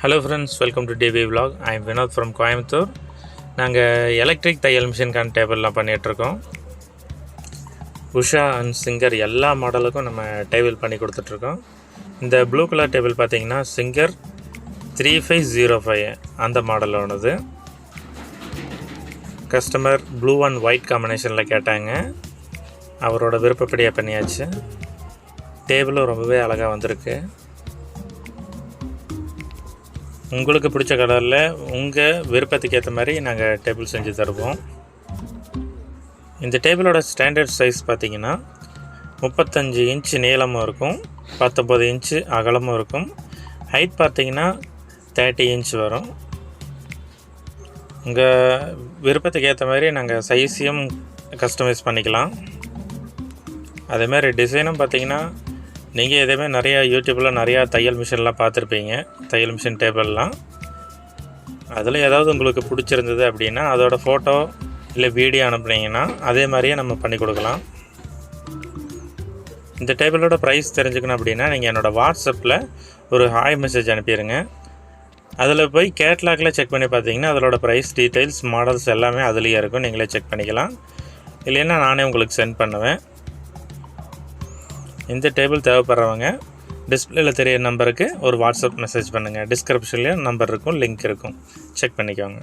Hello friends, welcome to DV Vlog. I am Vinod from Coimbatore. நாங்கள் electric தையல் மிஷின்கான டேபிள்லாம் பண்ணிகிட்ருக்கோம். Usha and singer எல்லா மாடலுக்கும் நம்ம டேபிள் பண்ணி கொடுத்துட்ருக்கோம். இந்த ப்ளூ கலர் டேபிள் பார்த்திங்கன்னா சிங்கர் 3505 அந்த மாடலோனது. கஸ்டமர் ப்ளூ அண்ட் ஒயிட் காம்பினேஷனில் கேட்டாங்க. அவரோட விருப்பப்படியாக பண்ணியாச்சு. டேபிளும் ரொம்பவே அழகாக வந்திருக்கு. உங்களுக்கு பிடிச்ச கலரில் உங்கள் விருப்பத்துக்கு ஏற்ற மாதிரி நாங்கள் டேபிள் செஞ்சு தருவோம். இந்த டேபிளோட ஸ்டாண்டர்ட் சைஸ் பார்த்திங்கன்னா 35 இன்ச்சு நீளமும் இருக்கும், 19 இன்ச்சு அகலமும் இருக்கும். ஹைட் பார்த்திங்கன்னா 30 இன்ச் வரும். உங்கள் விருப்பத்துக்கு ஏற்ற மாதிரி நாங்கள் சைஸையும் கஸ்டமைஸ் பண்ணிக்கலாம். அதேமாதிரி டிசைனும் பார்த்திங்கன்னா நீங்கள் எதுவுமே நிறையா யூடியூப்பில் நிறையா தையல் மிஷின்லாம் பார்த்துருப்பீங்க, தையல் மிஷின் டேபிள்லாம். அதில் ஏதாவது உங்களுக்கு பிடிச்சிருந்தது அப்படின்னா அதோடய ஃபோட்டோ இல்லை வீடியோ அனுப்புனீங்கன்னா அதே மாதிரியே நம்ம பண்ணி கொடுக்கலாம். இந்த டேபிளோட ப்ரைஸ் தெரிஞ்சுக்கணும் அப்படின்னா நீங்கள் என்னோடய வாட்ஸ்அப்பில் ஒரு ஹாய் மெசேஜ் அனுப்பிடுங்க. அதில் போய் கேட்லாகில் செக் பண்ணி பார்த்தீங்கன்னா அதோட ப்ரைஸ் டீட்டெயில்ஸ் மாடல்ஸ் எல்லாமே அதுலேயே இருக்கும். நீங்களே செக் பண்ணிக்கலாம். இல்லைன்னா நானே உங்களுக்கு சென்ட் பண்ணுவேன். இந்த டேபிள் தேவைப்படுறவங்க டிஸ்பிளேயில் தெரிய நம்பருக்கு ஒரு வாட்ஸ்அப் மெசேஜ் பண்ணுங்கள். டிஸ்கிரிப்ஷன்லேயும் நம்பர் இருக்கும், லிங்க் இருக்கும், செக் பண்ணிக்கோங்க.